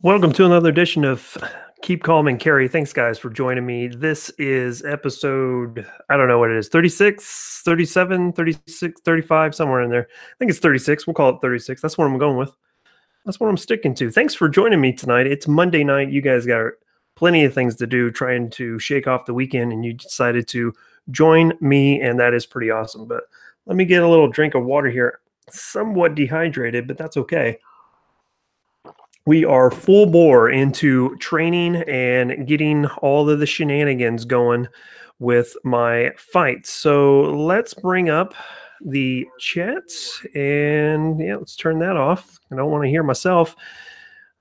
Welcome to another edition of Keep Calm and Carry. Thanks, guys, for joining me. This is episode, I don't know what it is, 36, 37, 36, 35, somewhere in there. I think it's 36. We'll call it 36. That's what I'm going with. That's what I'm sticking to. Thanks for joining me tonight. It's Monday night. You guys got plenty of things to do, trying to shake off the weekend, and you decided to join me, and that is pretty awesome. But let me get a little drink of water here. Somewhat dehydrated, but that's okay. We are full bore into training and getting all of the shenanigans going with my fights. So let's bring up the chats and let's turn that off. I don't want to hear myself.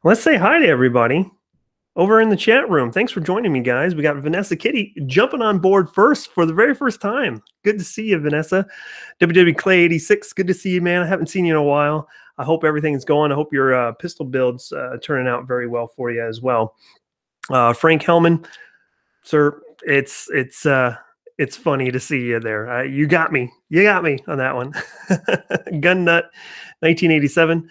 Let's say hi to everybody over in the chat room. Thanks for joining me, guys. We got Vanessa Kitty jumping on board first for the very first time. Good to see you, Vanessa. WW Clay 86. Good to see you, man. I haven't seen you in a while. I hope everything's going. I hope your pistol build's turning out very well for you as well. Frank Hellman, sir, it's funny to see you there. You got me. You got me on that one. Gun Nut, 1987.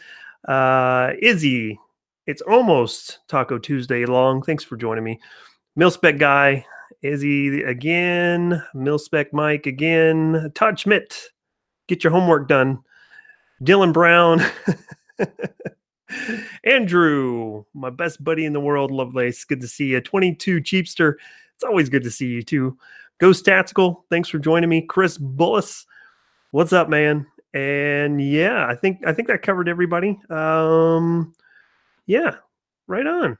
Izzy, it's almost Taco Tuesday long. Thanks for joining me. Milspec Guy, Izzy again. Milspec Mike again. Todd Schmidt, get your homework done. Dylan Brown, Andrew, my best buddy in the world, Lovelace. Good to see you. 22 Cheapster, it's always good to see you too. Ghost Tactical, thanks for joining me. Chris Bullis, what's up, man? And yeah, I think that covered everybody. Yeah, right on.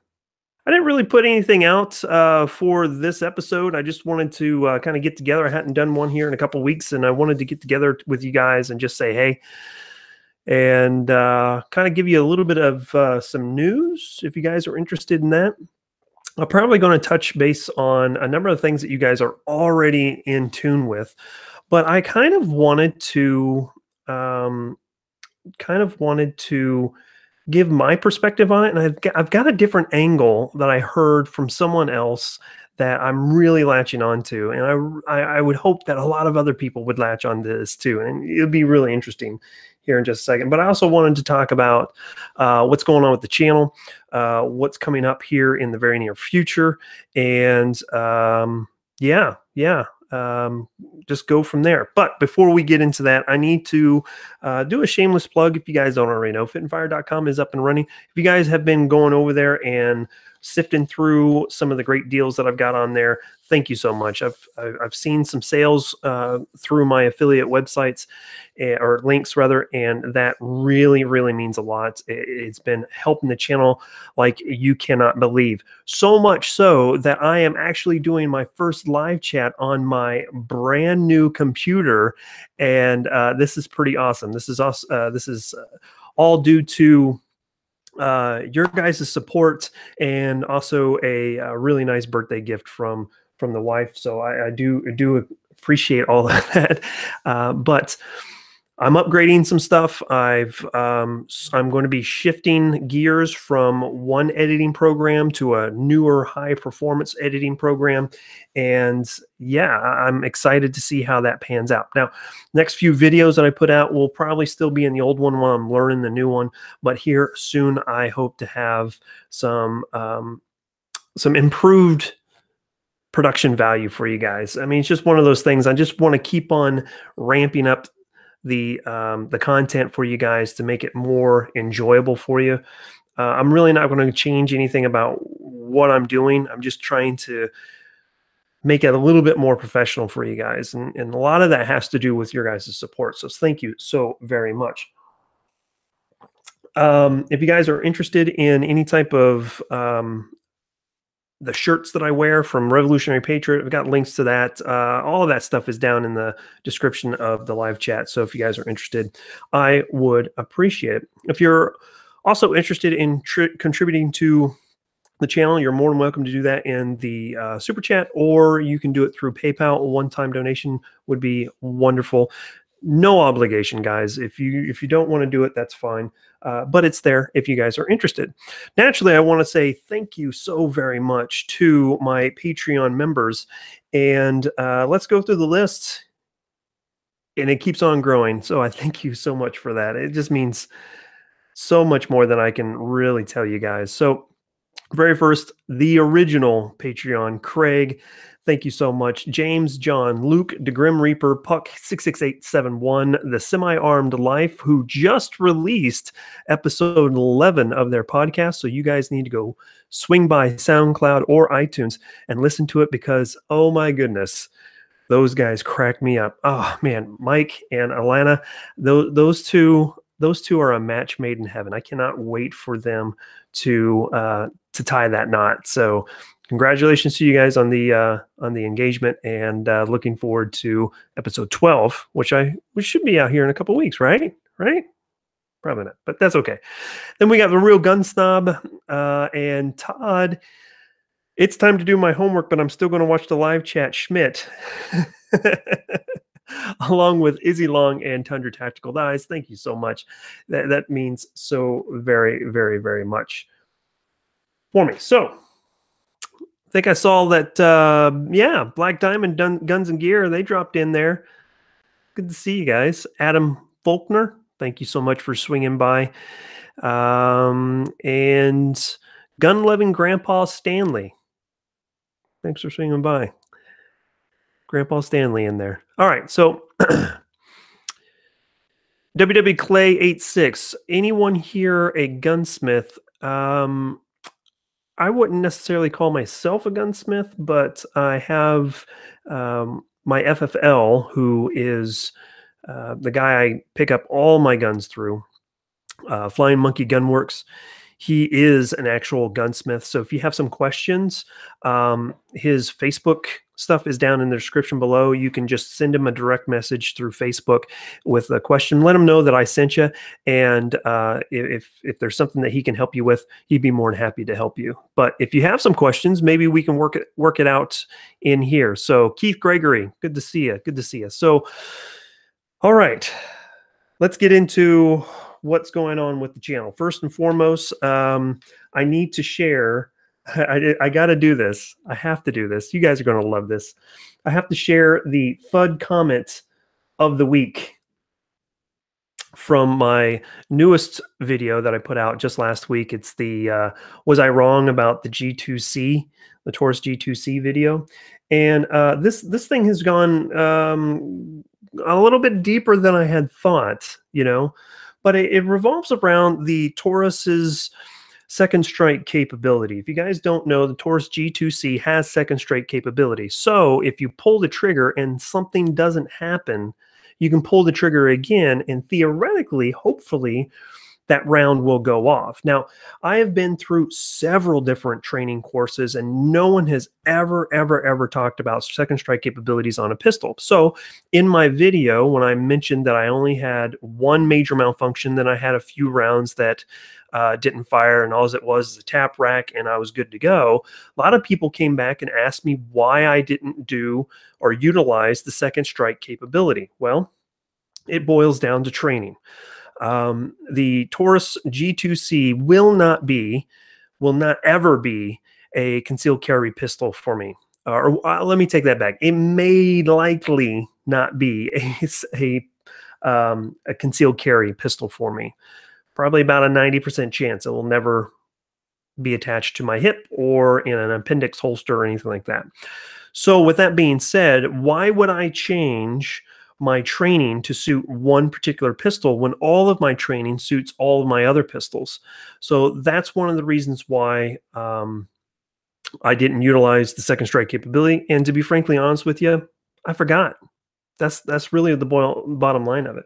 I didn't really put anything out for this episode. I just wanted to kind of get together. I hadn't done one here in a couple of weeks, and I wanted to get together with you guys and just say, hey, and kind of give you a little bit of some news if you guys are interested in that. I'm probably going to touch base on a number of things that you guys are already in tune with, but I kind of wanted to give my perspective on it, and I've got a different angle that I heard from someone else that I'm really latching onto, and I would hope that a lot of other people would latch on this too, and it'll be really interesting here in just a second. But I also wanted to talk about what's going on with the channel, what's coming up here in the very near future, and just go from there. But before we get into that, I need to do a shameless plug. If you guys don't already know, fitandfire.com is up and running. If you guys have been going over there and sifting through some of the great deals that I've got on there, thank you so much. I've seen some sales through my affiliate websites or links rather, and that really, really means a lot. It's been helping the channel like you cannot believe. So much so that I am actually doing my first live chat on my brand new computer, and this is pretty awesome. This is all due to your guys' support, and also a really nice birthday gift from the wife. So I do appreciate all of that. But I'm upgrading some stuff. I'm going to be shifting gears from one editing program to a newer high performance editing program. And yeah, I'm excited to see how that pans out. Now, next few videos that I put out will probably still be in the old one while I'm learning the new one. But here soon, I hope to have some improved production value for you guys. I mean, it's just one of those things. I just want to keep on ramping up the content for you guys to make it more enjoyable for you. I'm really not going to change anything about what I'm doing. I'm just trying to make it a little bit more professional for you guys. And a lot of that has to do with your guys' support. So thank you so very much. If you guys are interested in any type of the shirts that I wear from Revolutionary Patriot, I've got links to that. All of that stuff is down in the description of the live chat. So if you guys are interested, I would appreciate it. If you're also interested in contributing to the channel, you're more than welcome to do that in the super chat, or you can do it through PayPal. A one-time donation would be wonderful. No obligation, guys. If you don't want to do it, that's fine. But it's there if you guys are interested. Naturally, I want to say thank you so very much to my Patreon members. And let's go through the list. And it keeps on growing. So I thank you so much for that. It just means so much more than I can really tell you guys. So Very first, the original Patreon, Craig. Thank you so much. James, John, Luke, the Grim Reaper, Puck 66871, The Semi-Armed Life, who just released episode 11 of their podcast. So you guys need to go swing by SoundCloud or iTunes and listen to it because, oh my goodness, those guys crack me up. Oh man, Mike and Alana, those two are a match made in heaven. I cannot wait for them to tie that knot. So congratulations to you guys on the engagement, and looking forward to episode 12, which should be out here in a couple of weeks, right? Probably not, but that's okay. Then we got the Real Gun Snob and Todd. It's time to do my homework, but I'm still going to watch the live chat. Schmidt, along with Izzy Long and Tundra Tactical Dies. Thank you so much. That means so very, very, very much for me. So I think I saw that, Black Diamond Guns and Gear, they dropped in there. Good to see you guys. Adam Faulkner, thank you so much for swinging by. And Gun-Loving Grandpa Stanley, thanks for swinging by. Grandpa Stanley in there. All right, so WW Clay 86. Anyone here a gunsmith? I wouldn't necessarily call myself a gunsmith, but I have my FFL, who is the guy I pick up all my guns through, Flying Monkey Gunworks. He is an actual gunsmith. So if you have some questions, his Facebook stuff is down in the description below. You can just send him a direct message through Facebook with a question. Let him know that I sent you. And if there's something that he can help you with, he'd be more than happy to help you. But if you have some questions, maybe we can work it out in here. So Keith Gregory, good to see you. Good to see you. So, all right, let's get into what's going on with the channel. First and foremost, I need to share. I got to do this. I have to do this. You guys are going to love this. I have to share the FUD comment of the week from my newest video that I put out just last week. It's the was I wrong about the G2C, the Taurus G2C video, and this thing has gone a little bit deeper than I had thought, but it revolves around the Taurus's second strike capability. If you guys don't know, the Taurus G2C has second strike capability. So if you pull the trigger and something doesn't happen, you can pull the trigger again, and theoretically, hopefully, that round will go off. Now, I have been through several different training courses, and no one has ever talked about second strike capabilities on a pistol. So in my video, when I mentioned that I only had one major malfunction, then I had a few rounds that didn't fire, and all it was a tap rack, and I was good to go. A lot of people came back and asked me why I didn't do or utilize the second strike capability. Well, it boils down to training. The Taurus G2C will not ever be a concealed carry pistol for me. Let me take that back. It may likely not be a concealed carry pistol for me. Probably about a 90% chance it will never be attached to my hip or in an appendix holster or anything like that. So with that being said, why would I change my training to suit one particular pistol when all of my training suits all of my other pistols? So that's one of the reasons why I didn't utilize the second strike capability. And to be frankly honest with you, I forgot. That's really the bottom line of it.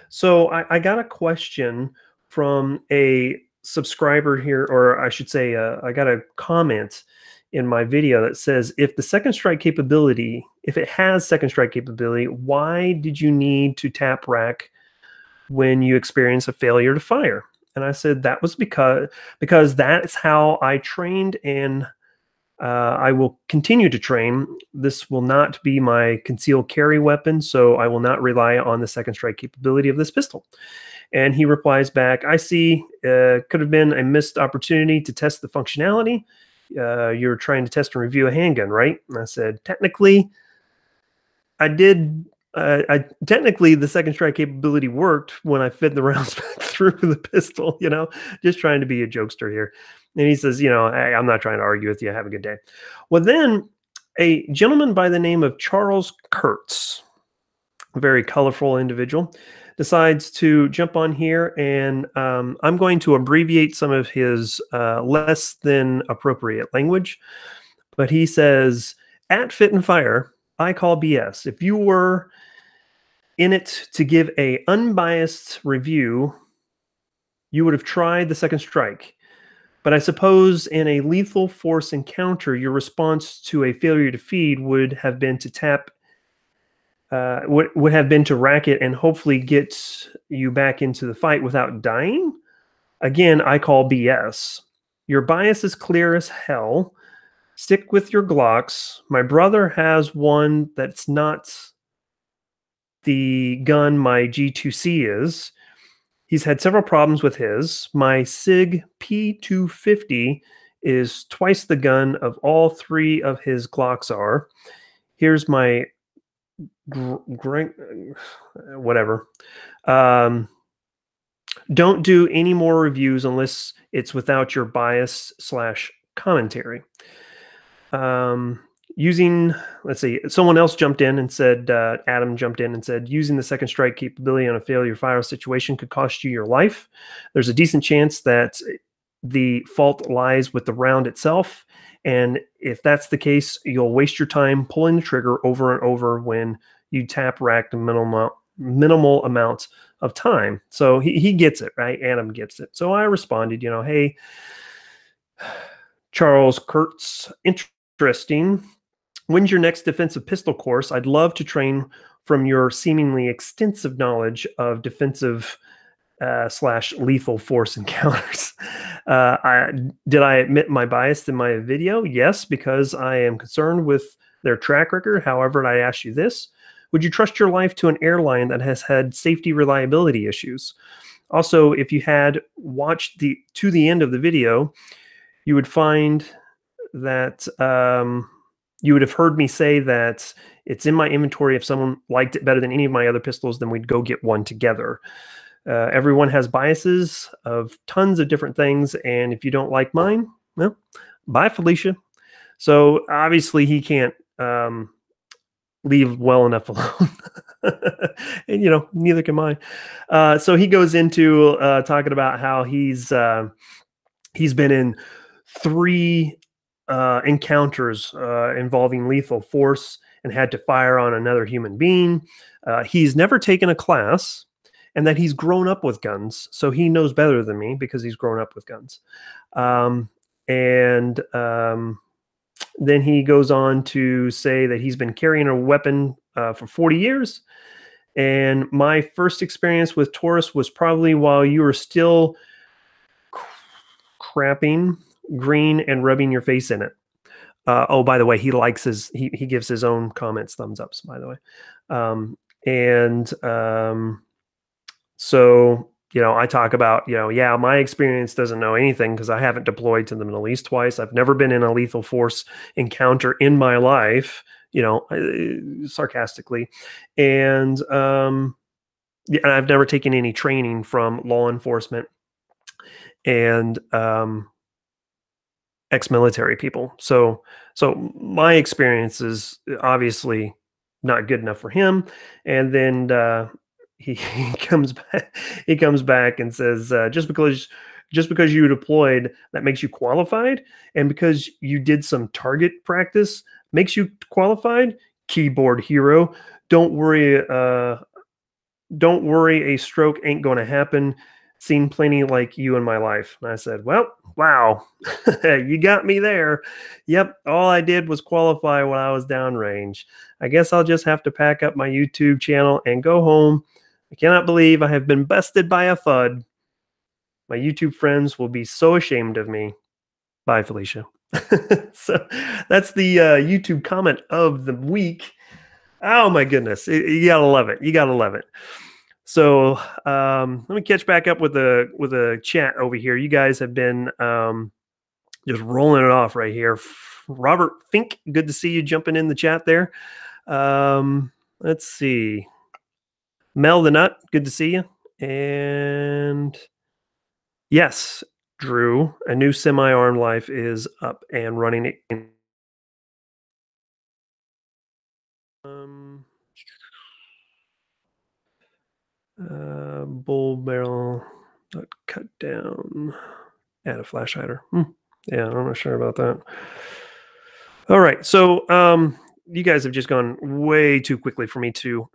So I got a question from a subscriber here, or I should say, I got a comment in my video that says, if the second strike capability, if it has second strike capability, why did you need to tap rack when you experience a failure to fire? And I said that was because that's how I trained, and I will continue to train. This will not be my concealed carry weapon, so I will not rely on the second strike capability of this pistol. And he replies back, I see, could have been a missed opportunity to test the functionality. You're trying to test and review a handgun, right? And I said, technically, I did. Technically, the second strike capability worked when I fed the rounds back through the pistol, just trying to be a jokester here. And he says, hey, I'm not trying to argue with you. Have a good day. Well, then a gentleman by the name of Charles Kurtz, a very colorful individual, decides to jump on here, and I'm going to abbreviate some of his less than appropriate language. But he says, at Fit and Fire, I call BS. If you were in it to give a unbiased review, you would have tried the second strike. But I suppose in a lethal force encounter, your response to a failure to feed would have been to tap, would have been to rack it and hopefully get you back into the fight without dying. Again, I call BS. Your bias is clear as hell. Stick with your Glocks. My brother has one that's not the gun my G2C is. He's had several problems with his. My SIG P250 is twice the gun of all three of his Glocks are. Here's my whatever. Don't do any more reviews unless it's without your bias / commentary. Let's see, someone else jumped in and said, Adam jumped in and said, using the second strike capability on a failure fire situation could cost you your life. There's a decent chance that the fault lies with the round itself. And if that's the case, you'll waste your time pulling the trigger over and over when you tap rack the minimal amount of time. So he gets it, right? Adam gets it. So I responded, hey, Charles Kurtz, interesting. When's your next defensive pistol course? I'd love to train from your seemingly extensive knowledge of defensive / lethal force encounters. Did I admit my bias in my video? Yes, because I am concerned with their track record. However, I ask you this. Would you trust your life to an airline that has had safety reliability issues? Also, if you had watched to the end of the video, you would find that you would have heard me say that it's in my inventory. If someone liked it better than any of my other pistols, then we'd go get one together. Everyone has biases of tons of different things, and if you don't like mine, well, bye, Felicia. So obviously he can't leave well enough alone. And neither can mine. So he goes into talking about how he's been in 3 encounters involving lethal force and had to fire on another human being. He's never taken a class, and that he's grown up with guns, so he knows better than me because he's grown up with guns. Then he goes on to say that he's been carrying a weapon for 40 years. And my first experience with Taurus was probably while you were still crapping green and rubbing your face in it. Oh, by the way, he likes he gives his own comments thumbs ups, by the way. So, I talk about, yeah, my experience doesn't know anything because I haven't deployed to the Middle East twice. I've never been in a lethal force encounter in my life, sarcastically. And I've never taken any training from law enforcement and ex-military people. So my experience is obviously not good enough for him. And then he comes back and says, just because you deployed, that makes you qualified, and because you did some target practice makes you qualified. Keyboard hero, don't worry, a stroke ain't going to happen. Seen plenty like you in my life. And I said, well, wow, you got me there. Yep, all I did was qualify when I was downrange. I guess I'll just have to pack up my YouTube channel and go home. I cannot believe I have been bested by a FUD. My YouTube friends will be so ashamed of me. Bye, Felicia. So that's the YouTube comment of the week. Oh my goodness. You gotta love it. You gotta love it. So let me catch back up with a chat over here. You guys have been just rolling it off right here. Robert Fink, good to see you jumping in the chat there. Let's see. Mel the Nut, good to see you. And yes, Drew, a new semi-arm life is up and running. Um, bull barrel, cut down, add a flash hider. Yeah, I'm not sure about that. All right, so you guys have just gone way too quickly for me too.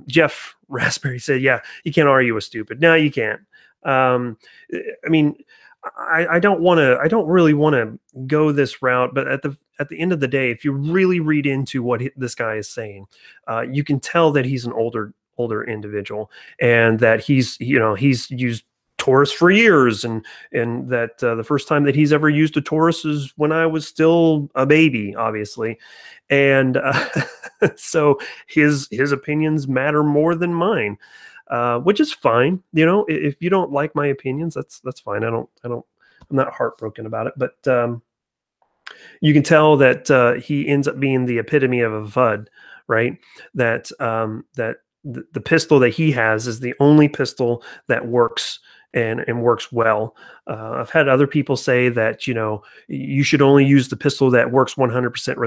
Jeff Raspberry said, "Yeah, you can't argue with stupid." No, you can't. Um, I mean, I don't want to. I don't really want to go this route. But at the end of the day, if you really read into what this guy is saying, you can tell that he's an older individual, and that he's used Taurus for years, and that the first time that he's ever used a Taurus is when I was still a baby, obviously, and so his opinions matter more than mine, which is fine. If you don't like my opinions, that's fine. I'm not heartbroken about it, but you can tell that he ends up being the epitome of a VUD, right? That the pistol that he has is the only pistol that works and works well. I've had other people say that you should only use the pistol that works 100%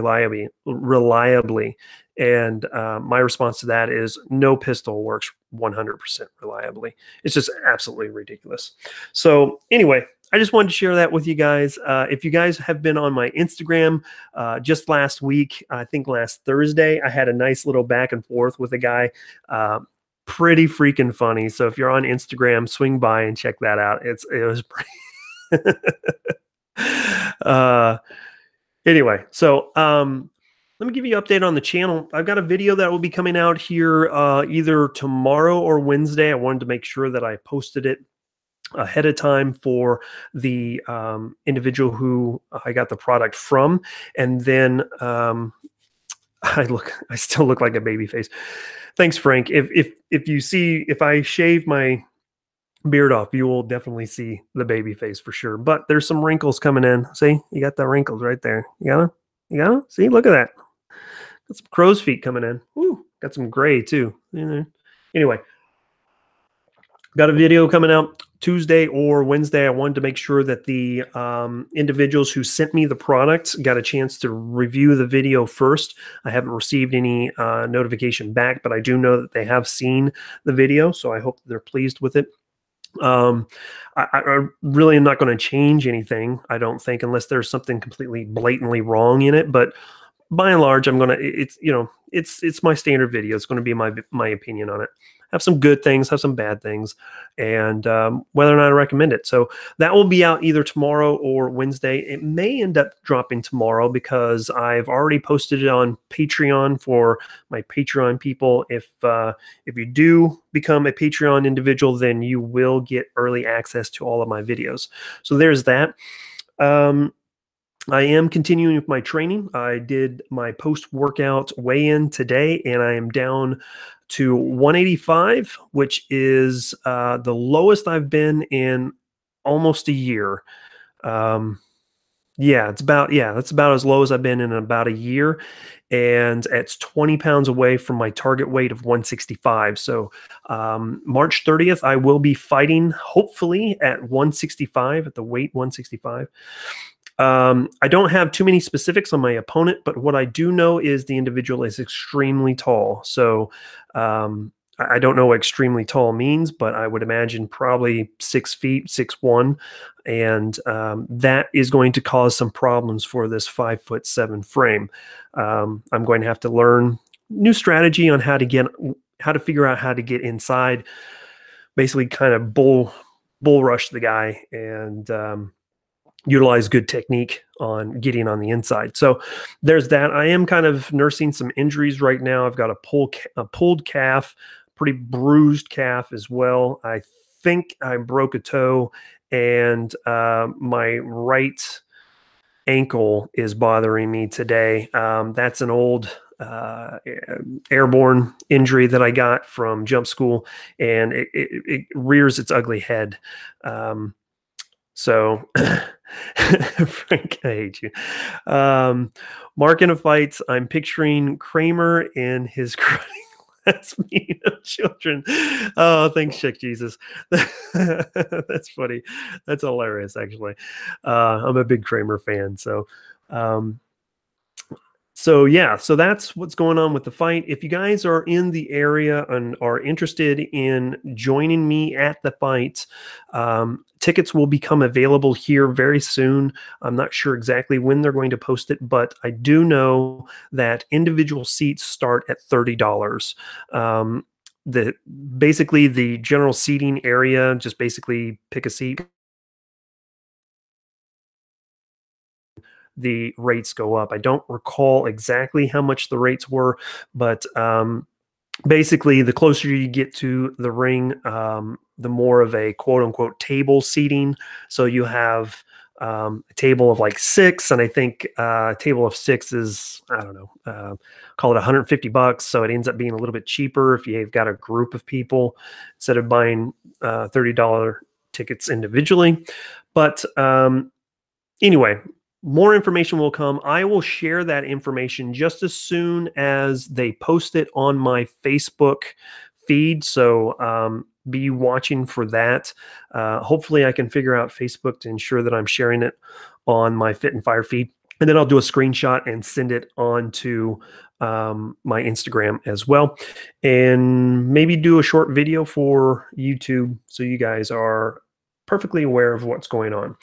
reliably. And my response to that is no pistol works 100% reliably. It's just absolutely ridiculous. So anyway, I just wanted to share that with you guys. If you guys have been on my Instagram, just last week, I think last Thursday, I had a nice little back and forth with a guy. Pretty freaking funny. So if you're on Instagram, swing by and check that out. It was pretty. Anyway, so let me give you an update on the channel. I've got a video that will be coming out here either tomorrow or Wednesday. I wanted to make sure that I posted it ahead of time for the individual who I got the product from. And then I still look like a baby face. Thanks, Frank. If I shave my beard off, you will definitely see the baby face for sure. But there's some wrinkles coming in. See, you got the wrinkles right there. You got them? See, look at that. Got some crow's feet coming in. Ooh, got some gray too. Anyway, got a video coming out Tuesday or Wednesday. I wanted to make sure that the individuals who sent me the product got a chance to review the video first. I haven't received any notification back, but I do know that they have seen the video, so I hope that they're pleased with it. I really am not going to change anything, I don't think, unless there's something completely blatantly wrong in it. But by and large, it's my standard video. It's going to be my opinion on it. Have some good things, have some bad things, and whether or not I recommend it. So that will be out either tomorrow or Wednesday. It may end up dropping tomorrow because I've already posted it on Patreon for my Patreon people. If you do become a Patreon individual, then you will get early access to all of my videos. So there's that. I am continuing with my training. I did my post-workout weigh-in today, and I am down to 185, which is the lowest I've been in almost a year. That's about as low as I've been in about a year, and it's 20 pounds away from my target weight of 165. So March 30th, I will be fighting, hopefully, at 165, at the weight 165. I don't have too many specifics on my opponent, but what I do know is the individual is extremely tall. So I don't know what extremely tall means, but I would imagine probably 6 feet, 6'1", and that is going to cause some problems for this 5'7" frame. I'm going to have to learn new strategy on how to figure out how to get inside, basically kind of bull rush the guy, and utilize good technique on getting on the inside. So there's that. I am kind of nursing some injuries right now. I've got a pulled calf, pretty bruised calf as well. I think I broke a toe, and my right ankle is bothering me today. That's an old airborne injury that I got from jump school, and it rears its ugly head. So Frank, I hate you. Mark in a fight, I'm picturing Kramer in his That's mean of children. Oh, thanks, Check Jesus. That's funny. That's hilarious, actually. I'm a big Kramer fan, um, so yeah, so that's what's going on with the fight. If you guys are in the area and are interested in joining me at the fight, tickets will become available here very soon. I'm not sure exactly when they're going to post it, but I do know that individual seats start at $30. The basically the general seating area, just basically pick a seat. The rates go up. I don't recall exactly how much the rates were, but basically, the closer you get to the ring, the more of a quote unquote table seating. So you have a table of like six, and I think a table of six is, I don't know, call it $150. So it ends up being a little bit cheaper if you've got a group of people instead of buying $30 tickets individually. But anyway, more information will come. I will share that information just as soon as they post it on my Facebook feed. So be watching for that. Hopefully, I can figure out Facebook to ensure that I'm sharing it on my Fit and Fire feed. And then I'll do a screenshot and send it on to my Instagram as well. And maybe do a short video for YouTube so you guys are perfectly aware of what's going on.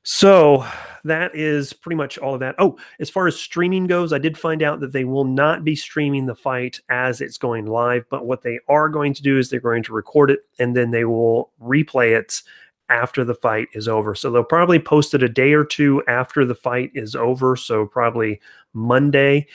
So that is pretty much all of that. Oh, as far as streaming goes, I did find out that they will not be streaming the fight as it's going live, but what they are going to do is they're going to record it and then they will replay it after the fight is over. So they'll probably post it a day or two after the fight is over. So probably Monday.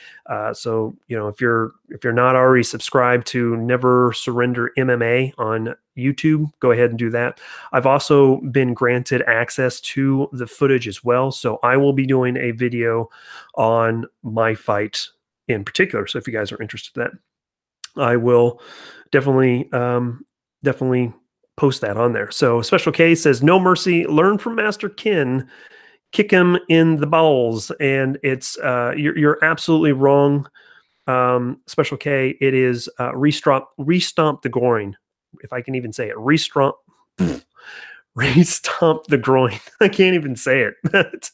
So if you're not already subscribed to Never Surrender MMA on YouTube, go ahead and do that. I've also been granted access to the footage as well. So I will be doing a video on my fight in particular. So if you guys are interested in that, I will definitely post that on there. So Special K says, "No mercy, learn from Master Ken, kick him in the balls." And it's you're absolutely wrong, Special K. It is restomp the groin, if I can even say it. Restomp the groin. I can't even say it.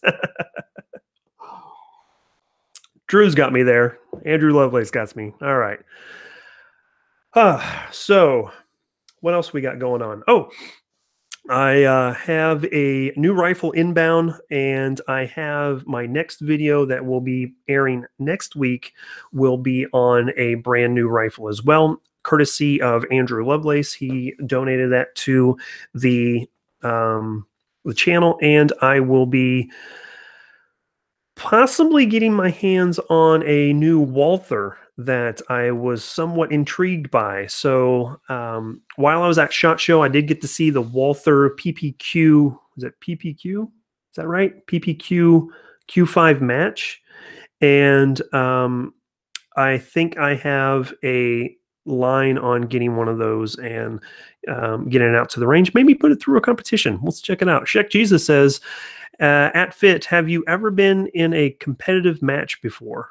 Drew's got me there. Andrew Lovelace got me. All right. So what else we got going on? Oh, I have a new rifle inbound, and I have my next video that will be airing next week will be on a brand new rifle as well, courtesy of Andrew Lovelace. He donated that to the channel, and I will be possibly getting my hands on a new Walther that I was somewhat intrigued by. So while I was at SHOT Show, I did get to see the Walther PPQ. Is it PPQ? Is that right? PPQ Q5 match. And I think I have a line on getting one of those and getting it out to the range. Maybe put it through a competition. Let's check it out. Sheck Jesus says, at Fit, have you ever been in a competitive match before?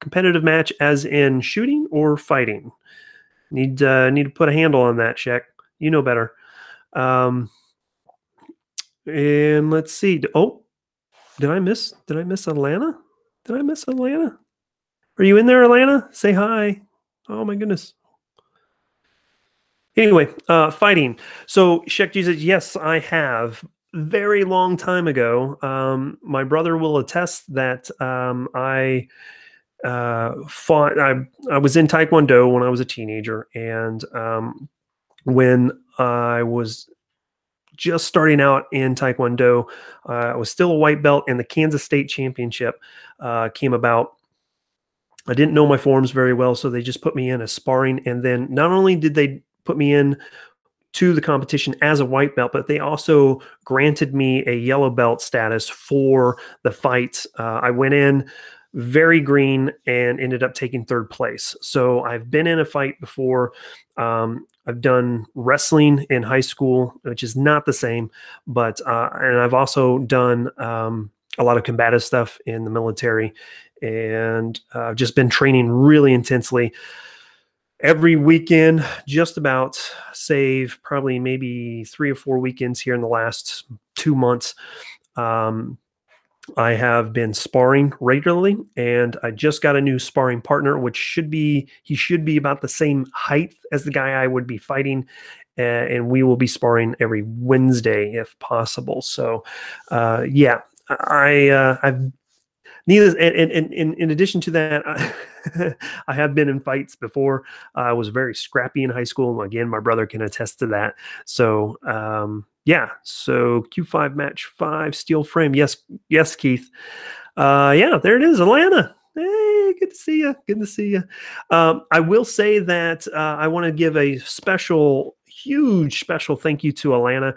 Competitive match as in shooting or fighting? Need to put a handle on that, Sheck. You know better. And let's see. Oh, did I miss Atlanta? Did I miss Atlanta? Are you in there, Atlanta? Say hi. Oh my goodness. Anyway, fighting. So Sheck Jesus, yes, I have. Very long time ago. My brother will attest that I fought. I was in Taekwondo when I was a teenager, and when I was just starting out in Taekwondo, I was still a white belt, and the Kansas State Championship came about. I didn't know my forms very well, so they just put me in as sparring, and then not only did they put me in to the competition as a white belt, but they also granted me a yellow belt status for the fight. I went in very green and ended up taking third place. So I've been in a fight before. I've done wrestling in high school, which is not the same, but and I've also done a lot of combative stuff in the military, and just been training really intensely. every weekend, just about, save probably maybe 3 or 4 weekends here in the last 2 months. Um, I have been sparring regularly, and I just got a new sparring partner, which he should be about the same height as the guy I would be fighting. And we will be sparring every Wednesday if possible. So, yeah, I've needless, and in addition to that, I have been in fights before. I was very scrappy in high school. Again, my brother can attest to that. So, yeah. So Q5 match 5 steel frame. Yes, yes, Keith. Yeah, there it is, Atlanta. Hey, good to see you. Good to see you. I will say that I want to give a huge special thank you to Alana.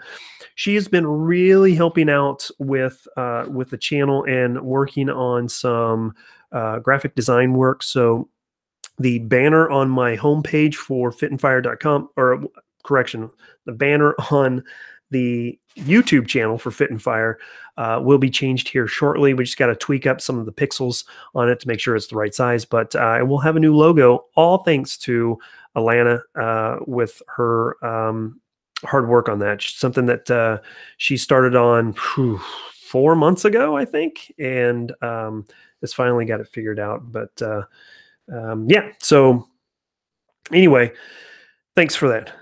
She has been really helping out with the channel and working on some graphic design work. So the banner on my homepage for fitandfire.com, or correction, the banner on the YouTube channel for Fit and Fire will be changed here shortly. We just got to tweak up some of the pixels on it to make sure it's the right size, but we'll have a new logo, all thanks to Alana with her hard work on that. Something that she started on 4 months ago, I think, and has finally got it figured out. But yeah, so anyway, thanks for that.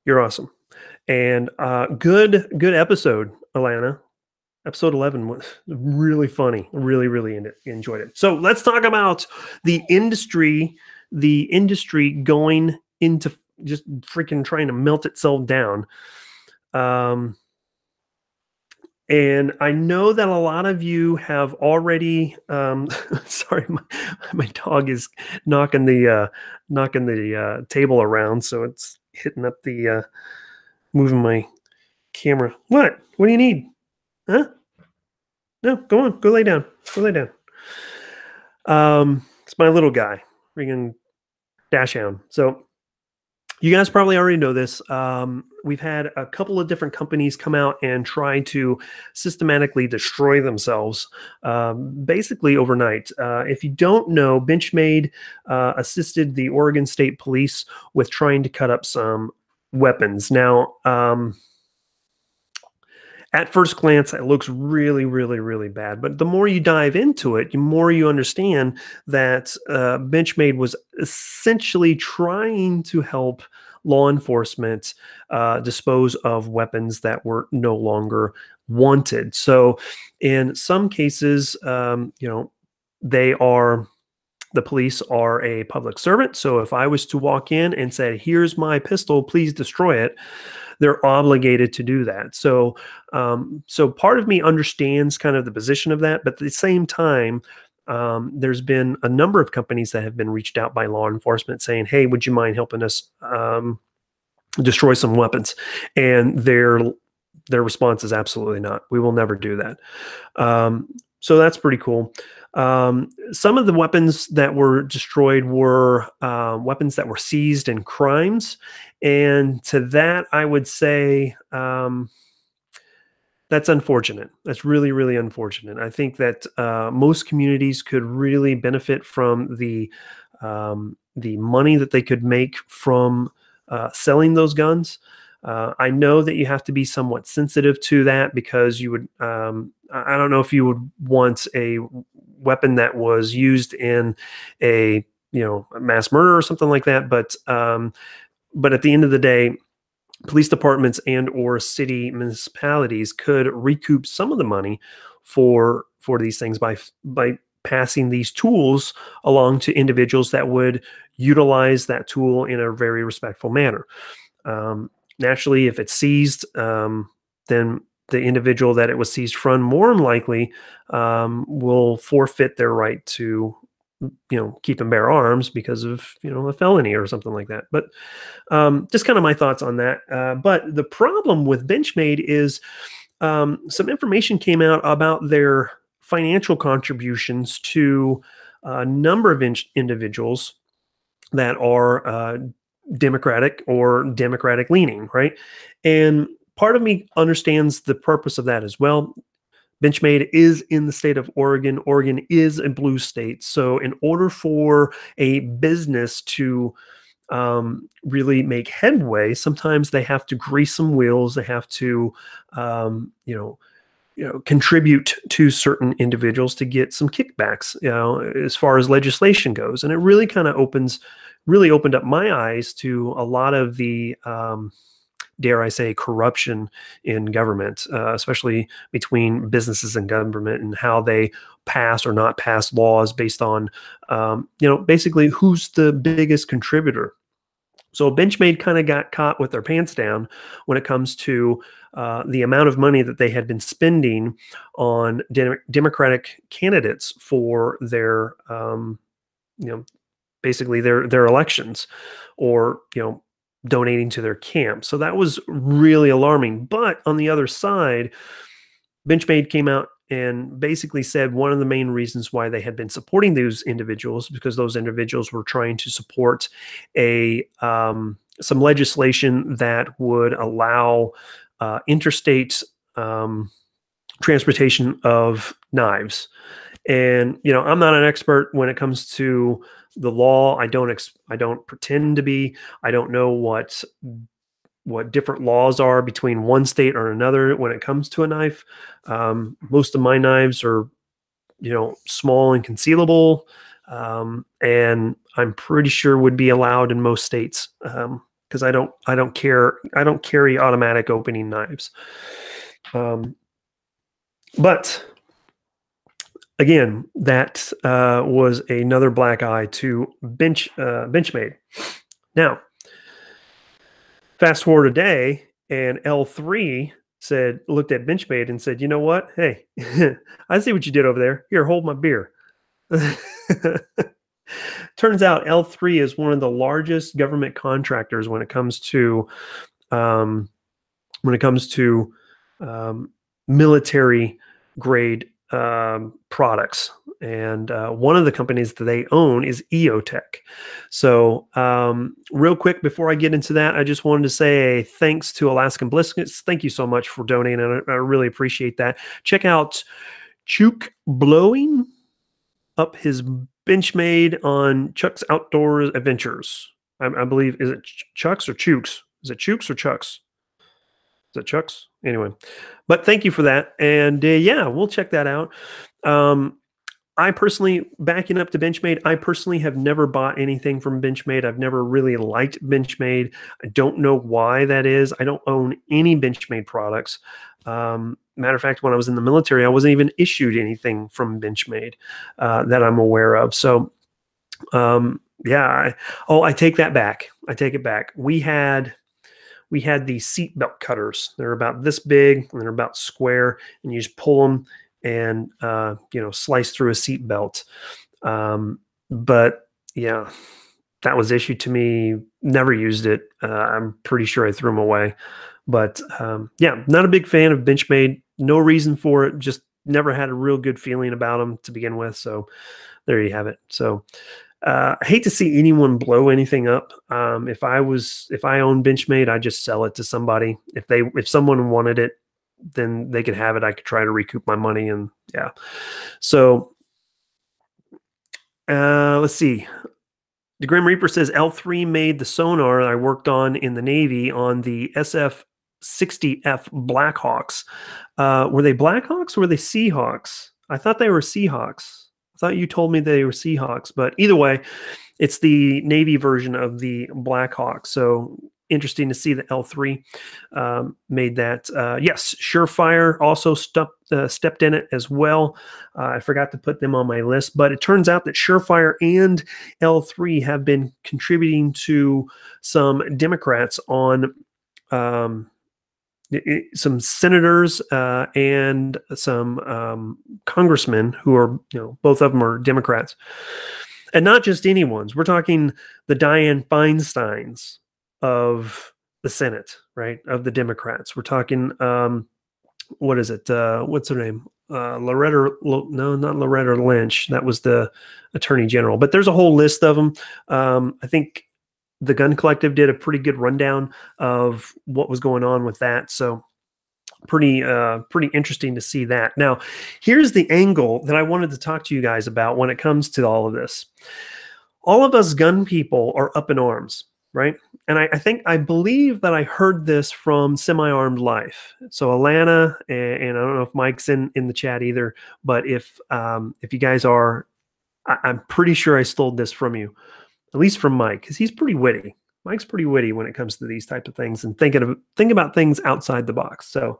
You're awesome. And good episode, Alana. Episode 11 was really funny. Really enjoyed it. So let's talk about the industry going into just freaking trying to melt itself down. And I know that a lot of you have already, sorry, my dog is knocking the table around. So it's hitting up moving my camera. What do you need? Huh? No, go on, go lay down. It's my little guy, freaking dash hound. So you guys probably already know this. We've had a couple of different companies come out and try to systematically destroy themselves, basically overnight. If you don't know, Benchmade assisted the Oregon State Police with trying to cut up some weapons. Now, at first glance, it looks really bad. But the more you dive into it, the more you understand that Benchmade was essentially trying to help law enforcement dispose of weapons that were no longer wanted. So in some cases, the police are a public servant. So if I was to walk in and say, "Here's my pistol, please destroy it," they're obligated to do that. So, so part of me understands kind of the position of that, but at the same time, there's been a number of companies that have been reached out by law enforcement saying, "Hey, would you mind helping us destroy some weapons?" And their response is absolutely not. We will never do that. So that's pretty cool. Some of the weapons that were destroyed were weapons that were seized in crimes. And to that, I would say that's unfortunate. That's really unfortunate. I think that most communities could really benefit from the money that they could make from selling those guns. I know that you have to be somewhat sensitive to that because you would, I don't know if you would want a weapon that was used in a mass murder or something like that. But at the end of the day, police departments and or city municipalities could recoup some of the money for these things by passing these tools along to individuals that would utilize that tool in a very respectful manner. Naturally, if it's seized, then the individual that it was seized from more than likely will forfeit their right to, keep and bear arms because of, a felony or something like that. But just kind of my thoughts on that. But the problem with Benchmade is some information came out about their financial contributions to a number of individuals that are Democratic or Democratic leaning, right? And part of me understands the purpose of that as well. Benchmade is in the state of Oregon. Oregon is a blue state. So in order for a business to really make headway, sometimes they have to grease some wheels. They have to, contribute to certain individuals to get some kickbacks, as far as legislation goes. And it really kind of really opened up my eyes to a lot of the, dare I say, corruption in government, especially between businesses and government, and how they pass or not pass laws based on, basically who's the biggest contributor. So Benchmade kind of got caught with their pants down when it comes to the amount of money that they had been spending on Democratic candidates for their, basically their elections, or donating to their camp. So that was really alarming. But on the other side, Benchmade came out and basically said one of the main reasons why they had been supporting those individuals, because those individuals were trying to support some legislation that would allow interstate transportation of knives. And I'm not an expert when it comes to the law. I don't pretend to be. I don't know what different laws are between one state or another when it comes to a knife. Most of my knives are, small and concealable, and I'm pretty sure would be allowed in most states, because I don't carry automatic opening knives. But again, that was another black eye to Benchmade. Now, fast forward a day, and L3 looked at Benchmade and said, "You know what? Hey, I see what you did over there. Here, hold my beer." Turns out L3 is one of the largest government contractors when it comes to military grade products. And one of the companies that they own is EOTech. So real quick, before I get into that, I just wanted to say thanks to Alaskan Bliskets. Thank you so much for donating. I really appreciate that. Check out Chuk blowing up his Benchmade on Chuck's Outdoor Adventures. I believe, is it Chuck's or Chooks? Is it Chooks or Chuck's? Is it Chuck's? Anyway, but thank you for that. And yeah, we'll check that out. I personally, backing up to Benchmade, I personally have never bought anything from Benchmade. I've never really liked Benchmade. I don't know why that is. I don't own any Benchmade products. Matter of fact, when I was in the military, I wasn't even issued anything from Benchmade that I'm aware of. So yeah, I take that back. I take it back. We had these seat belt cutters. They're about this big and they're about square, and you just pull them and slice through a seat belt. But yeah, that was issued to me. Never used it. I'm pretty sure I threw them away. But yeah, not a big fan of Benchmade. No reason for it. Just never had a real good feeling about them to begin with. So there you have it. So I hate to see anyone blow anything up. If I own Benchmade, I just sell it to somebody. If someone wanted it, then they could have it. I could try to recoup my money, and yeah. So let's see. The Grim Reaper says L3 made the sonar I worked on in the Navy on the SF-60F Blackhawks. Were they Blackhawks or were they Seahawks? I thought they were Seahawks. I thought you told me they were Seahawks, but either way, it's the Navy version of the Blackhawks. So interesting to see that L3 made that. Yes, Surefire also stepped in it as well. I forgot to put them on my list, but it turns out that Surefire and L3 have been contributing to some Democrats on some senators and some congressmen who are, both of them are Democrats. And not just anyone's. We're talking the Dianne Feinsteins of the Senate, right? Of the Democrats. We're talking, what is it? What's her name? No, not Loretta Lynch. That was the Attorney General. But there's a whole list of them. I think the Gun Collective did a pretty good rundown of what was going on with that. So pretty interesting to see that. Now, here's the angle that I wanted to talk to you guys about when it comes to all of this. All of us gun people are up in arms. right? And I believe that I heard this from Semi-Armed Life. So Alana, and I don't know if Mike's in the chat either, but if you guys are, I'm pretty sure I stole this from you, at least from Mike, because he's pretty witty. Mike's pretty witty when it comes to these type of things and think about things outside the box. So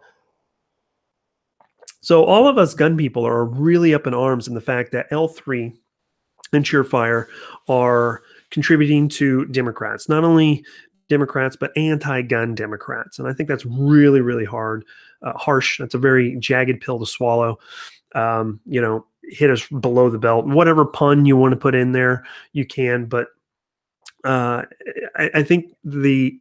all of us gun people are really up in arms in the fact that L3 and Surefire are contributing to Democrats, not only Democrats, but anti-gun Democrats. And I think that's really, really harsh. That's a very jagged pill to swallow. Hit us below the belt. Whatever pun you want to put in there, you can. But I think the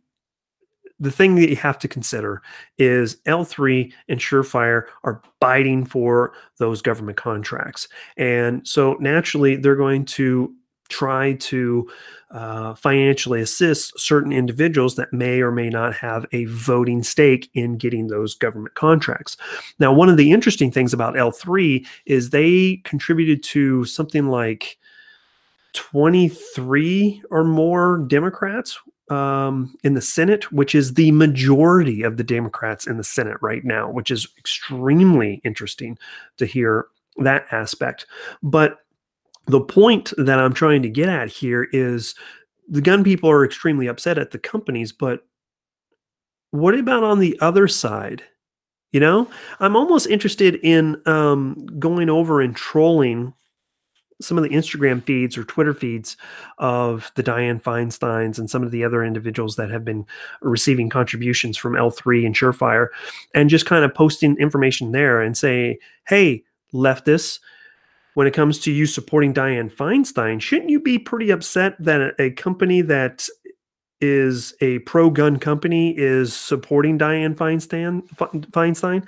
thing that you have to consider is L3 and Surefire are biting for those government contracts. And so naturally, they're going to try to financially assist certain individuals that may or may not have a voting stake in getting those government contracts. Now, one of the interesting things about L3 is they contributed to something like 23 or more Democrats in the Senate, which is the majority of the Democrats in the Senate right now, which is extremely interesting to hear that aspect. But the point that I'm trying to get at here is the gun people are extremely upset at the companies, but what about on the other side? I'm almost interested in going over and trolling some of the Instagram feeds or Twitter feeds of the Dianne Feinsteins and some of the other individuals that have been receiving contributions from L3 and Surefire, and just kind of posting information there and say, hey, leftists, when it comes to you supporting Dianne Feinstein, shouldn't you be pretty upset that a company that is a pro-gun company is supporting Dianne Feinstein?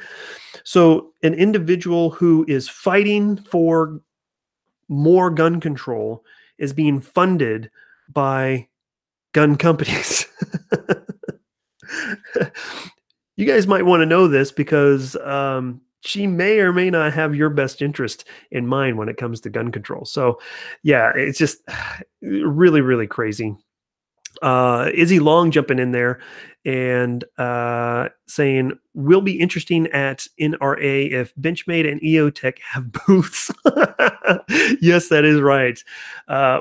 So an individual who is fighting for more gun control is being funded by gun companies. You guys might want to know this because she may or may not have your best interest in mind when it comes to gun control. So yeah, it's just really, really crazy. Izzy Long jumping in there and saying, will be interesting at NRA if Benchmade and EOTech have booths. Yes, that is right.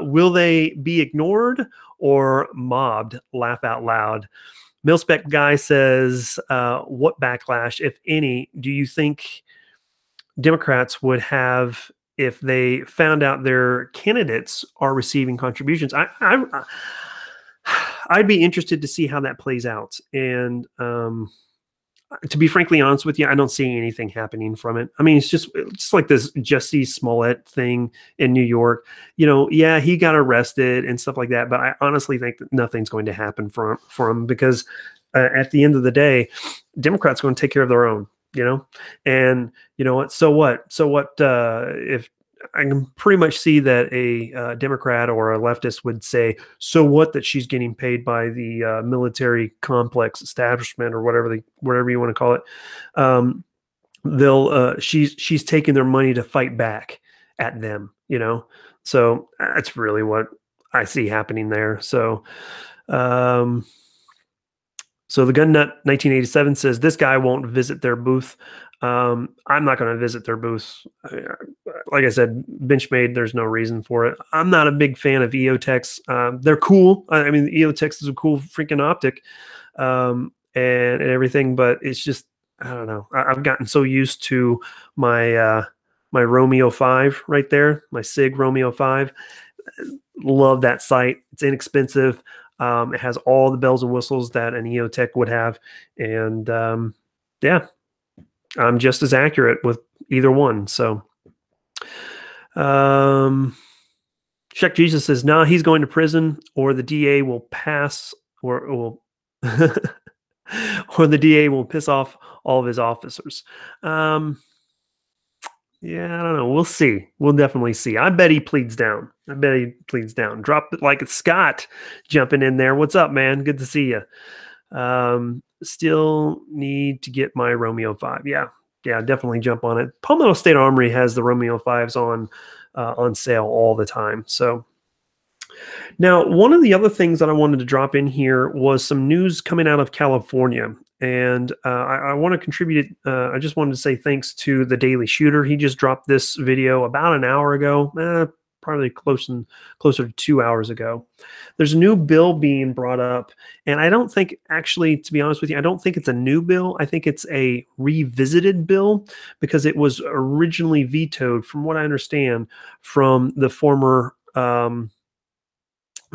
Will they be ignored or mobbed? Laugh out loud. Milspec guy says, what backlash, if any, do you think Democrats would have if they found out their candidates are receiving contributions? I'd be interested to see how that plays out. And to be frankly honest with you, I don't see anything happening from it. I mean, it's just like this Jussie Smollett thing in New York. Yeah, he got arrested and stuff like that. But I honestly think that nothing's going to happen for him because at the end of the day, Democrats are going to take care of their own. And you know what? So what? If I can pretty much see that a Democrat or a leftist would say, so what that she's getting paid by the military complex establishment or whatever you want to call it. She's taking their money to fight back at them, so that's really what I see happening there. So, so the Gun Nut 1987 says this guy won't visit their booth. I'm not going to visit their booth. Like I said, Benchmade, there's no reason for it. I'm not a big fan of EOTechs. They're cool. I mean, EOTechs is a cool freaking optic and everything, but it's just, I don't know. I've gotten so used to my my Romeo 5 right there, my SIG Romeo 5. Love that sight. It's inexpensive. It has all the bells and whistles that an EOTech would have. And yeah, I'm just as accurate with either one. So Chuck Jesus says, no, he's going to prison or the DA will pass or will or the DA will piss off all of his officers. Yeah, I don't know. We'll see. We'll definitely see. I bet he pleads down. Drop it like it's Scott jumping in there. What's up, man? Good to see you. Still need to get my Romeo 5. Yeah, definitely jump on it. Palmetto State Armory has the Romeo 5s on sale all the time. So Now, one of the other things that I wanted to drop in here was some news coming out of California. And I want to contribute. I just wanted to say thanks to the Daily Shooter. He just dropped this video about an hour ago, probably closer to 2 hours ago. There's a new bill being brought up, and I don't think, actually, to be honest with you, I don't think it's a new bill. I think it's a revisited bill because it was originally vetoed, from what I understand, from the former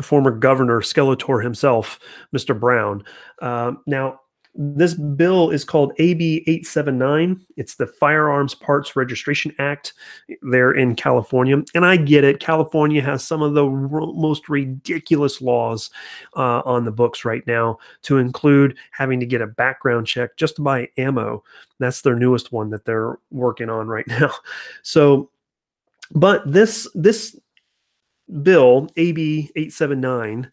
governor, Skeletor himself, Mr. Brown. Now, this bill is called AB 879. It's the Firearms Parts Registration Act there in California. And I get it. California has some of the most ridiculous laws on the books right now, to include having to get a background check just to buy ammo. That's their newest one that they're working on right now. So, but this bill, AB 879,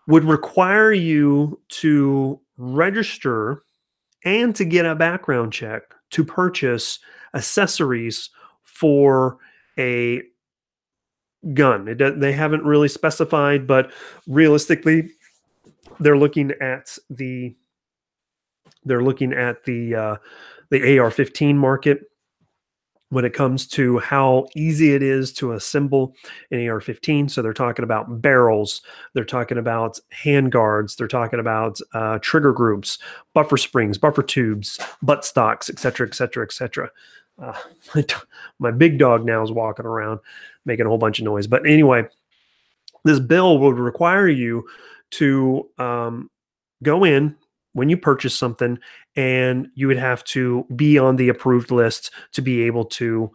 would require you to register and to get a background check to purchase accessories for a gun. They haven't really specified, but realistically, they're looking at the AR-15 market when it comes to how easy it is to assemble an AR-15. So they're talking about barrels, they're talking about hand guards, they're talking about trigger groups, buffer springs, buffer tubes, butt stocks, etc., etc., etc. My big dog now is walking around making a whole bunch of noise. But anyway, this bill would require you to go in when you purchase something, and you would have to be on the approved list to be able to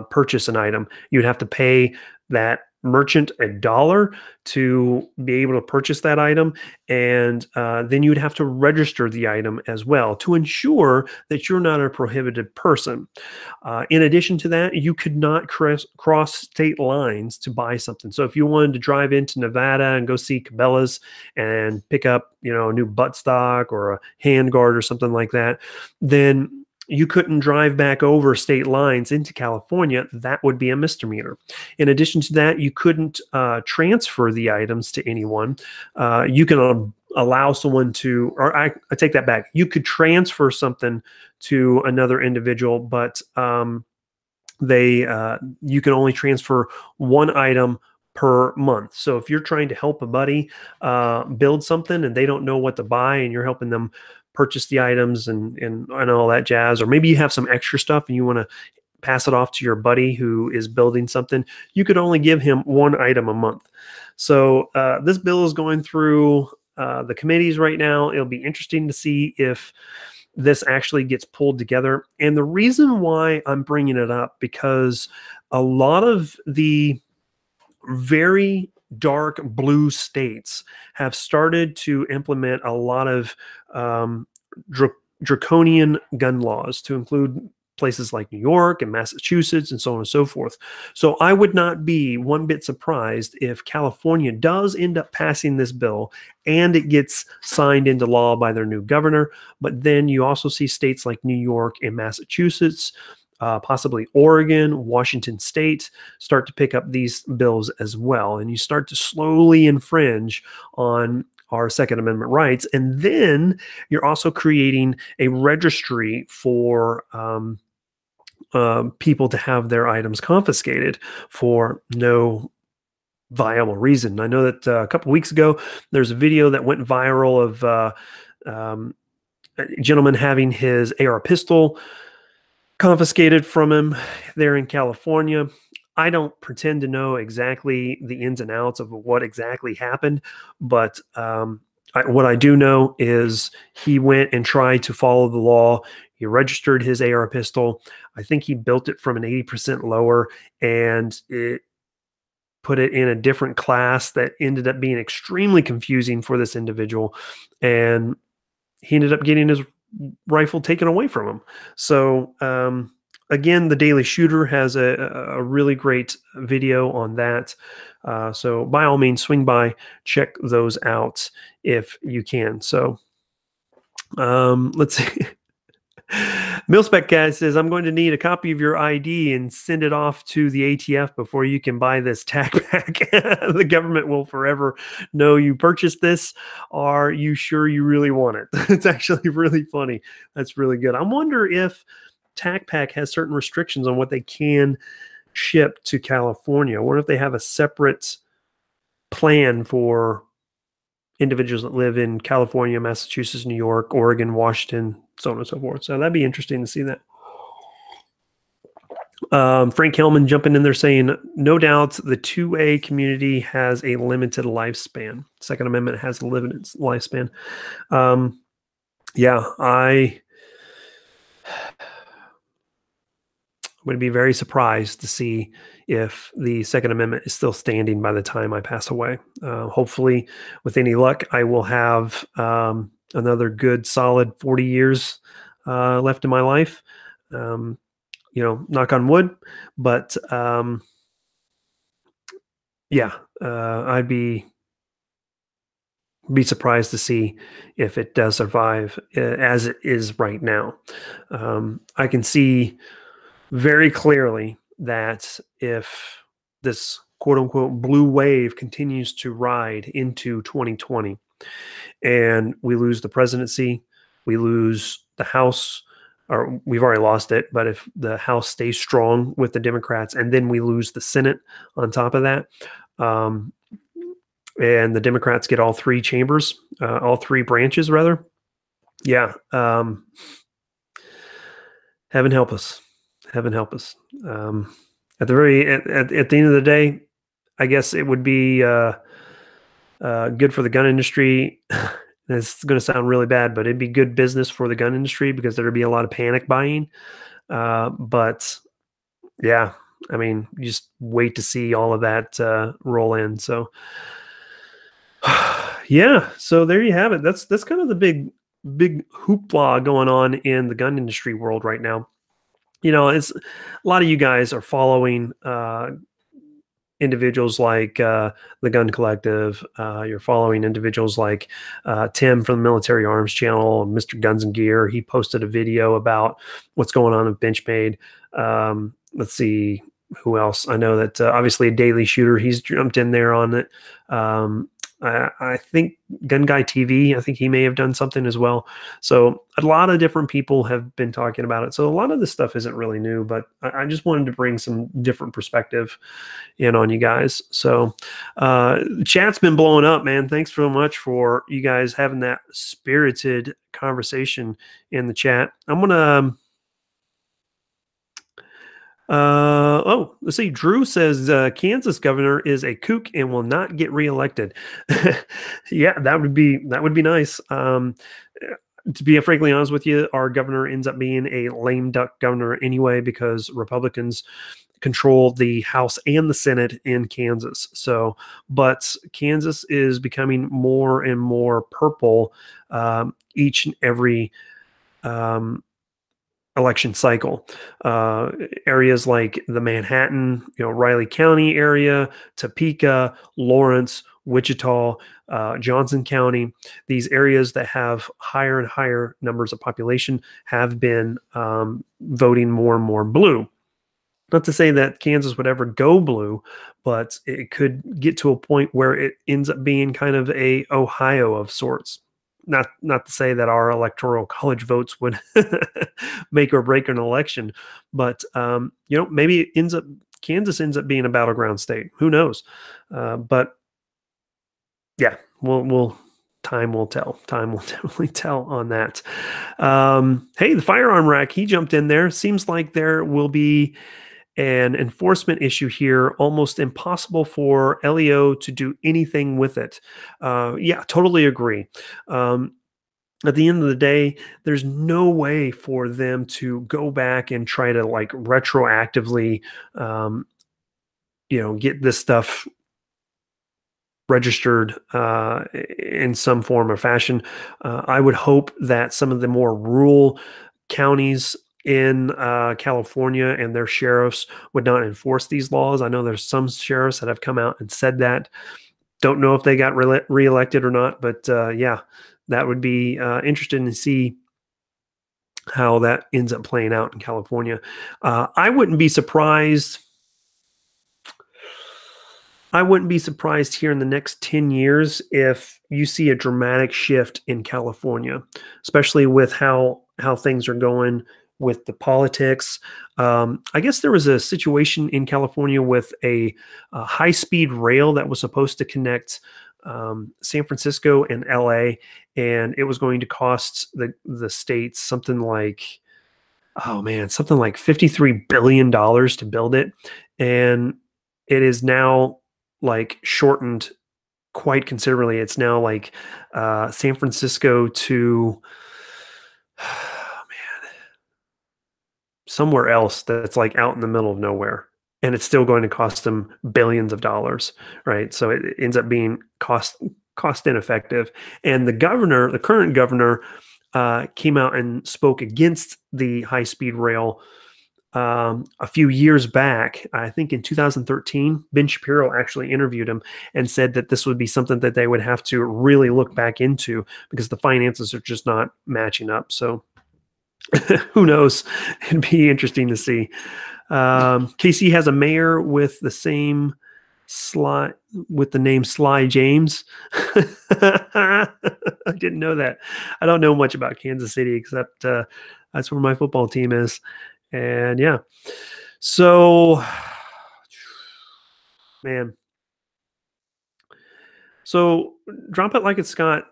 purchase an item. You would have to pay that merchant $1 to be able to purchase that item, and then you would have to register the item as well to ensure that you're not a prohibited person. In addition to that, you could not cross state lines to buy something. So if you wanted to drive into Nevada and go see Cabela's and pick up, a new buttstock or a handguard or something like that, then you couldn't drive back over state lines into California. That would be a misdemeanor. In addition to that, you couldn't transfer the items to anyone. You can allow someone to, or I take that back. You could transfer something to another individual, but you can only transfer one item per month. So if you're trying to help a buddy build something and they don't know what to buy, and you're helping them purchase the items and all that jazz, or maybe you have some extra stuff and you want to pass it off to your buddy who is building something, you could only give him one item a month. So this bill is going through the committees right now. It'll be interesting to see if this actually gets pulled together. And the reason why I'm bringing it up, because a lot of the very dark blue states have started to implement a lot of draconian gun laws, to include places like New York and Massachusetts and so on and so forth. So I would not be one bit surprised if California does end up passing this bill and it gets signed into law by their new governor. But then you also see states like New York and Massachusetts, possibly Oregon, Washington State, start to pick up these bills as well. And you start to slowly infringe on our Second Amendment rights. And then you're also creating a registry for people to have their items confiscated for no viable reason. I know that a couple weeks ago, there's a video that went viral of a gentleman having his AR pistol confiscated from him there in California. I don't pretend to know exactly the ins and outs of what exactly happened, but what I do know is he went and tried to follow the law. He registered his AR pistol. I think he built it from an 80% lower, and it put it in a different class that ended up being extremely confusing for this individual. And he ended up getting his rifle taken away from him. So again, the Daily Shooter has a really great video on that. So by all means, swing by, check those out if you can. So let's see. Milspec guy says, I'm going to need a copy of your ID and send it off to the ATF before you can buy this tack pack. The government will forever know you purchased this. Are you sure you really want it? It's actually really funny. That's really good. I wonder if tack pack has certain restrictions on what they can ship to California. I wonder if they have a separate plan for individuals that live in California, Massachusetts, New York, Oregon, Washington, so on and so forth. So that'd be interesting to see that. Frank Hellman jumping in there saying, no doubt the 2A community has a limited lifespan. Second Amendment has a limited lifespan. Yeah, I would be very surprised to see if the Second Amendment is still standing by the time I pass away. Hopefully, with any luck, I will have another good, solid 40 years left in my life. Knock on wood. But yeah, I'd be surprised to see if it does survive as it is right now. I can see very clearly that if this quote unquote blue wave continues to ride into 2020 and we lose the presidency, we lose the House, or we've already lost it, but if the House stays strong with the Democrats and then we lose the Senate on top of that, and the Democrats get all three chambers, all three branches rather, yeah, heaven help us. Heaven help us. At the end of the day, I guess it would be good for the gun industry. It's going to sound really bad, but it'd be good business for the gun industry because there'd be a lot of panic buying. But yeah, I mean, you just wait to see all of that roll in. So yeah, so there you have it. That's kind of the big hoopla going on in the gun industry world right now. It's a lot of you guys are following individuals like the Gun Collective. You're following individuals like Tim from the Military Arms Channel, Mr. Guns and Gear. He posted a video about what's going on in Benchmade. Let's see who else. I know that obviously a Daily Shooter, he's jumped in there on it. I think Gun Guy TV, I think he may have done something as well. So a lot of different people have been talking about it. So a lot of this stuff isn't really new, but I just wanted to bring some different perspective in on you guys. So the chat's been blowing up, man. Thanks so much for you guys having that spirited conversation in the chat. I'm going to... let's see. Drew says Kansas governor is a kook and will not get reelected. Yeah, that would be nice. To be frankly honest with you, our governor ends up being a lame duck governor anyway because Republicans control the House and the Senate in Kansas. So, but Kansas is becoming more and more purple each and every election cycle. Areas like the Manhattan, Riley County area, Topeka, Lawrence, Wichita, Johnson County, these areas that have higher and higher numbers of population have been voting more and more blue. Not to say that Kansas would ever go blue, but it could get to a point where it ends up being kind of a Ohio of sorts. Not to say that our electoral college votes would make or break an election, but maybe Kansas ends up being a battleground state. Who knows? But yeah, time will tell. Time will definitely tell on that. Hey, the firearm rack, he jumped in there. Seems like there will be an enforcement issue here, almost impossible for LEO to do anything with it. Yeah, totally agree. At the end of the day, there's no way for them to go back and try to like retroactively, get this stuff registered in some form or fashion. I would hope that some of the more rural counties in California and their sheriffs would not enforce these laws. I know there's some sheriffs that have come out and said that. Don't know if they got reelected or not, but yeah, that would be interesting to see how that ends up playing out in California. I wouldn't be surprised. I wouldn't be surprised here in the next 10 years if you see a dramatic shift in California, especially with how things are going with the politics. I guess there was a situation in California with a high-speed rail that was supposed to connect San Francisco and LA, and it was going to cost the states something like, oh man, something like $53 billion to build it, and it is now like shortened quite considerably. It's now like San Francisco to somewhere else that's like out in the middle of nowhere. And it's still going to cost them billions of dollars, right? So it ends up being cost ineffective. And the current governor, came out and spoke against the high speed rail a few years back. I think in 2013, Ben Shapiro actually interviewed him and said that this would be something that they would have to really look back into because the finances are just not matching up. So who knows? It'd be interesting to see. KC has a mayor with the name Sly James. I didn't know that. I don't know much about Kansas City except that's where my football team is. And yeah, so man, so Drop It Like It's Scott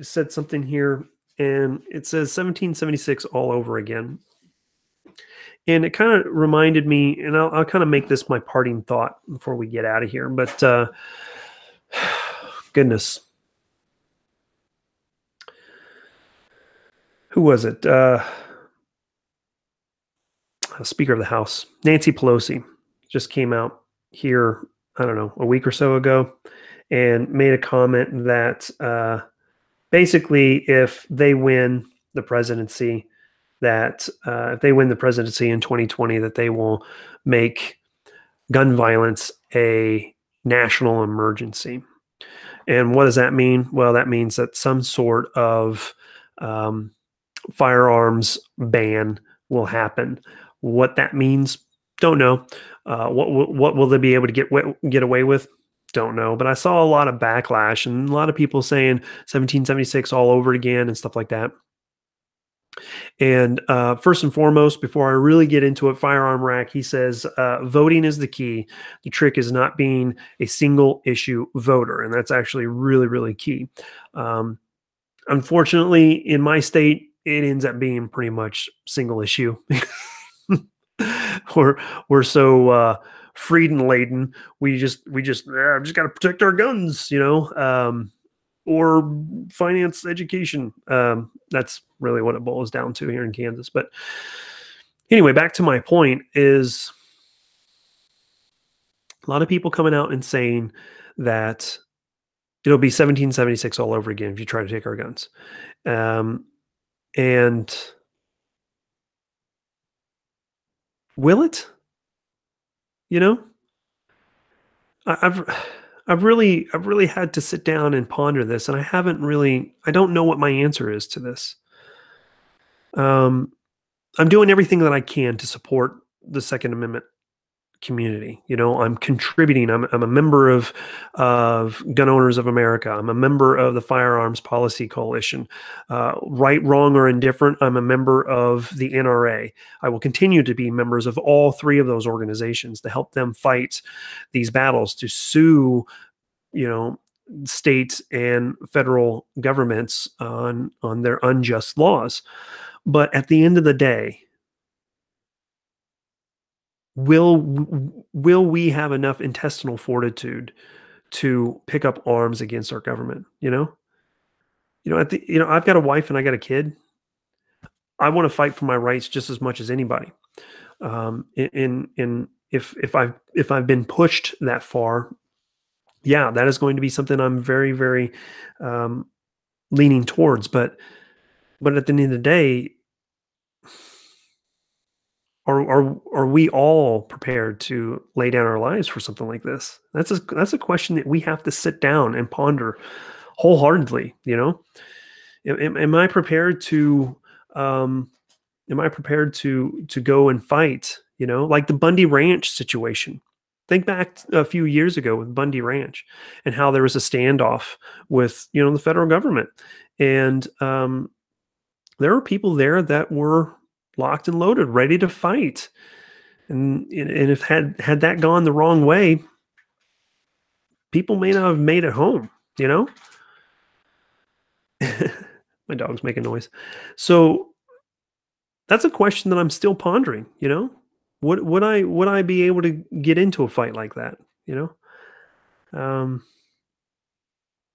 said something here, and it says 1776 all over again. And it kind of reminded me, and I'll kind of make this my parting thought before we get out of here. But goodness, who was it? Speaker of the House, Nancy Pelosi, just came out here, I don't know, a week or so ago, and made a comment that basically if they win the presidency, that if they win the presidency in 2020, that they will make gun violence a national emergency. And what does that mean? Well, that means that some sort of firearms ban will happen. What that means, don't know. What will they be able to get away with? Don't know. But I saw a lot of backlash and a lot of people saying 1776 all over again and stuff like that. And first and foremost, before I really get into it, Firearm Rack, he says, voting is the key. The trick is not being a single issue voter. And that's actually really, really key. Unfortunately, in my state, it ends up being pretty much single issue. we're so freedom laden. We just got to protect our guns, or finance education. That's really what it boils down to here in Kansas. But anyway, back to my point is a lot of people coming out and saying that it'll be 1776 all over again if you try to take our guns. And will it? I've really had to sit down and ponder this, and I don't know what my answer is to this. I'm doing everything that I can to support the Second Amendment community. I'm contributing. I'm a member of Gun Owners of America. I'm a member of the Firearms Policy Coalition. Right, wrong, or indifferent, I'm a member of the NRA. I will continue to be members of all three of those organizations to help them fight these battles, to sue, state and federal governments on their unjust laws. But at the end of the day, will we have enough intestinal fortitude to pick up arms against our government? I've got a wife and I got a kid. I want to fight for my rights just as much as anybody. If I've been pushed that far, yeah, that is going to be something I'm very, very leaning towards. But at the end of the day, are we all prepared to lay down our lives for something like this? That's a question that we have to sit down and ponder wholeheartedly. Am I prepared to Am I prepared to go and fight? Like the Bundy Ranch situation. Think back a few years ago with Bundy Ranch and how there was a standoff with the federal government, and there were people there that were locked and loaded, ready to fight, and if had that gone the wrong way, people may not have made it home. You know, my dog's making noise, so that's a question that I'm still pondering. Would I be able to get into a fight like that? You know,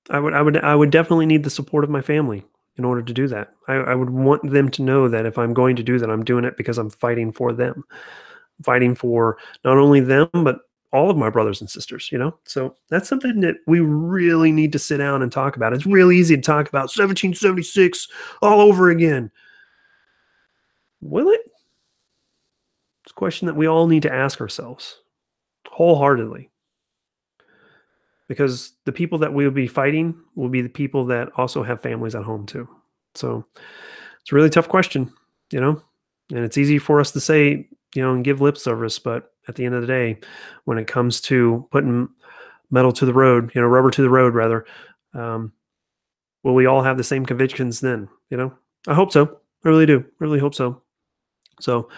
I would definitely need the support of my family in order to do that. I would want them to know that if I'm going to do that, I'm doing it because I'm fighting for them, fighting for not only them but all of my brothers and sisters. So that's something that we really need to sit down and talk about. It's real easy to talk about 1776 all over again. Will it? It's a question that we all need to ask ourselves wholeheartedly, because the people that we will be fighting will be the people that also have families at home too. So it's a really tough question, and it's easy for us to say, and give lip service, but at the end of the day, when it comes to putting metal to the road, rubber to the road rather, will we all have the same convictions then? I hope so. I really do. I really hope so. So,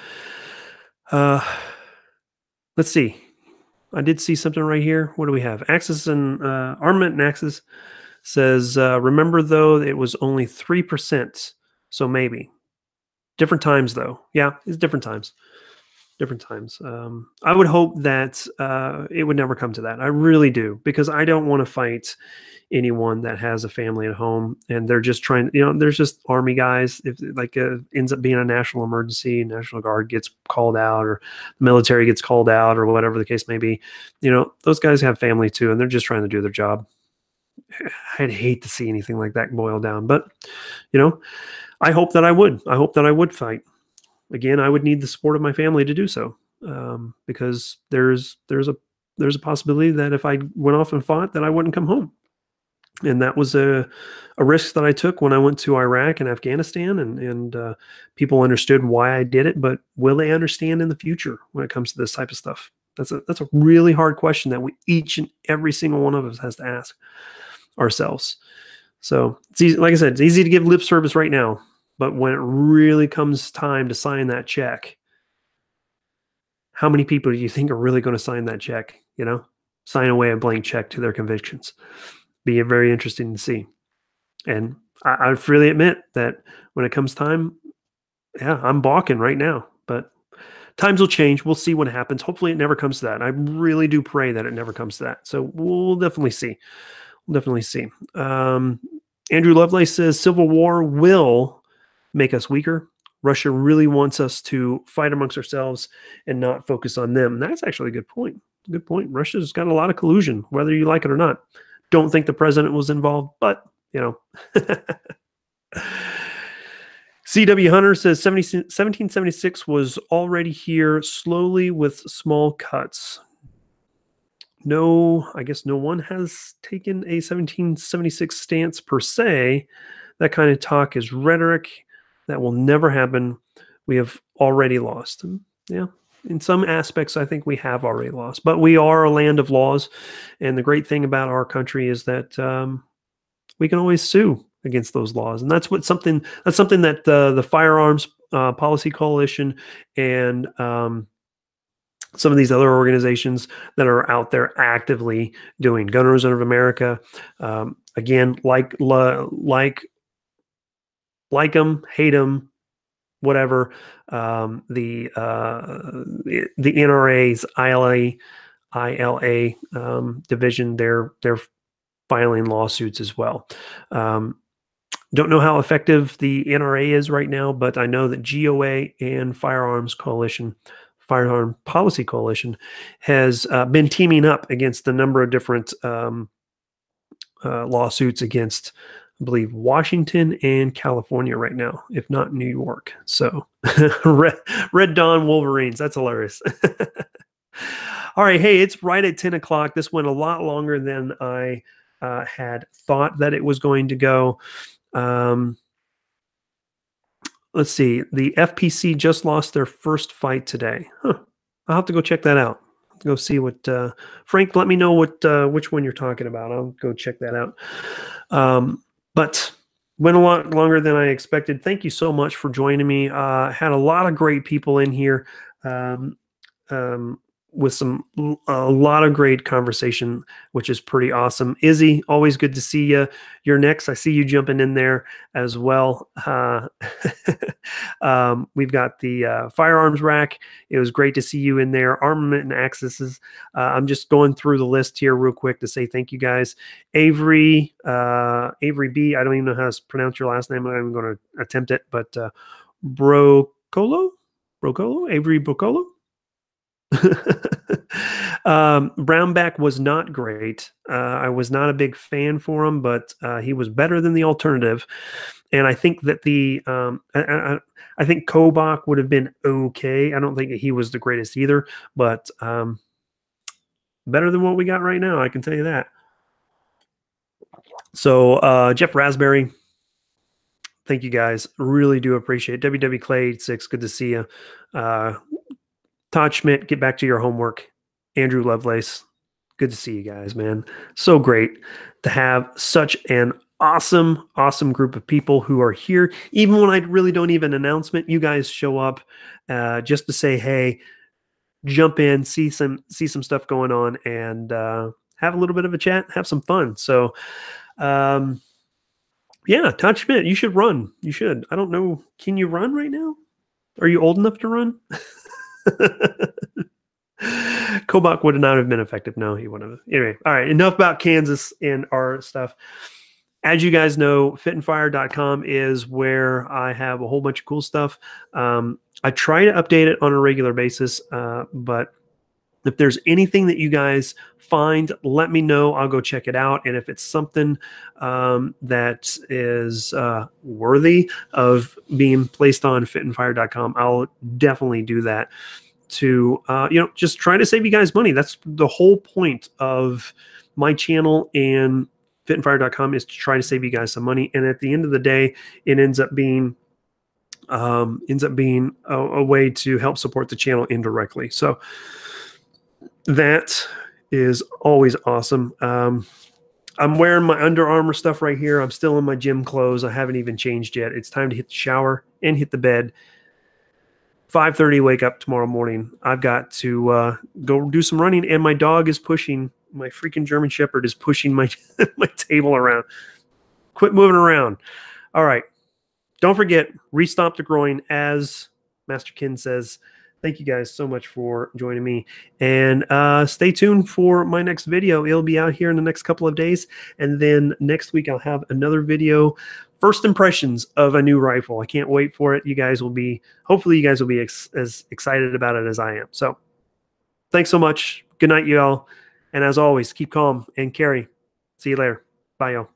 let's see. I did see something right here. What do we have? Axis and Armament and Axis says, remember though, it was only 3%. So maybe. Different times though. Yeah, it's different times. Different times. I would hope that it would never come to that. I really do, because I don't want to fight anyone that has a family at home and they're just trying, there's just army guys. If like ends up being a national emergency, National Guard gets called out or the military gets called out or whatever the case may be, those guys have family too, and they're just trying to do their job. I'd hate to see anything like that boil down, but I hope that I would fight. Again, I would need the support of my family to do so, because there's a possibility that if I went off and fought, that I wouldn't come home. And that was a risk that I took when I went to Iraq and Afghanistan, and people understood why I did it. But will they understand in the future when it comes to this type of stuff? That's a really hard question that each and every single one of us has to ask ourselves. So it's easy, like I said, it's easy to give lip service right now, but when it really comes time to sign that check, how many people do you think are really going to sign that check? Sign away a blank check to their convictions. Be very interesting to see. And I freely admit that when it comes time, yeah, I'm balking right now, but times will change. We'll see what happens. Hopefully it never comes to that. I really do pray that it never comes to that. So we'll definitely see. Andrew Lovelace says civil war will make us weaker. Russia really wants us to fight amongst ourselves and not focus on them. That's actually a good point. Good point. Russia's got a lot of collusion, whether you like it or not. Don't think the president was involved, but C.W. Hunter says 1776 was already here, slowly with small cuts. No, I guess no one has taken a 1776 stance per se. That kind of talk is rhetoric. That will never happen. We have already lost. And yeah, in some aspects, I think we have already lost. But we are a land of laws. And the great thing about our country is that we can always sue against those laws. And that's something that the Firearms Policy Coalition and some of these other organizations that are out there actively doing. Gun Owners of America, again, like them, hate them, whatever. The NRA's ILA division, they're filing lawsuits as well. Don't know how effective the NRA is right now, but I know that GOA and Firearm Policy Coalition has been teaming up against a number of different lawsuits against, I believe, Washington and California right now, if not New York. So Red Dawn Wolverines. That's hilarious. All right. Hey, it's right at 10 o'clock. This went a lot longer than I had thought that it was going to go. Let's see. The FPC just lost their first fight today. Huh. I'll have to go check that out. Go see what Frank. Let me know what which one you're talking about. I'll go check that out. But went a lot longer than I expected. Thank you so much for joining me. Had a lot of great people in here. Um, with a lot of great conversation, which is pretty awesome. Izzy, always good to see you. You're next. I see you jumping in there as well. We've got the firearms rack. It was great to see you in there. Armament and accesses. I'm just going through the list here real quick to say thank you guys. Avery B. I don't even know how to pronounce your last name. I'm going to attempt it, but Brocolo, Avery Brocolo. Brownback was not great. I was not a big fan for him, but he was better than the alternative. And I think that I think Kobach would have been okay. I don't think he was the greatest either, but better than what we got right now. I can tell you that. So Jeff Raspberry, thank you guys. Really do appreciate it. WW Clay 86, good to see you. Todd Schmidt, get back to your homework. Andrew Lovelace, good to see you guys, man. So great to have such an awesome group of people who are here. Even when I really don't even announcement, you guys show up just to say, hey, jump in, see some stuff going on, and have a little bit of a chat, have some fun. So, yeah, Todd Schmidt, you should run. You should. I don't know. Can you run right now? Are you old enough to run? Kobach would not have been effective. No, he wouldn't have. Anyway, all right. Enough about Kansas and our stuff. As you guys know, fitandfire.com is where I have a whole bunch of cool stuff. I try to update it on a regular basis, but if there's anything that you guys find, let me know. I'll go check it out. And if it's something that is worthy of being placed on fitandfire.com, I'll definitely do that to, just try to save you guys money. That's the whole point of my channel and fitandfire.com, is to try to save you guys some money. And at the end of the day, it ends up being a way to help support the channel indirectly. So that is always awesome. I'm wearing my Under Armour stuff right here. I'm still in my gym clothes. I haven't even changed yet. It's time to hit the shower and hit the bed. 5:30 wake up tomorrow morning. I've got to go do some running, and my dog is pushing. My freaking German Shepherd is pushing my my table around. Quit moving around. All right. Don't forget, restomp the groin, as Master Kin says. Thank you guys so much for joining me. And stay tuned for my next video. It'll be out here in the next couple of days. And then next week, I'll have another video. First impressions of a new rifle. I can't wait for it. Hopefully you guys will be as excited about it as I am. So thanks so much. Good night, y'all. And as always, keep calm and carry. See you later. Bye, y'all.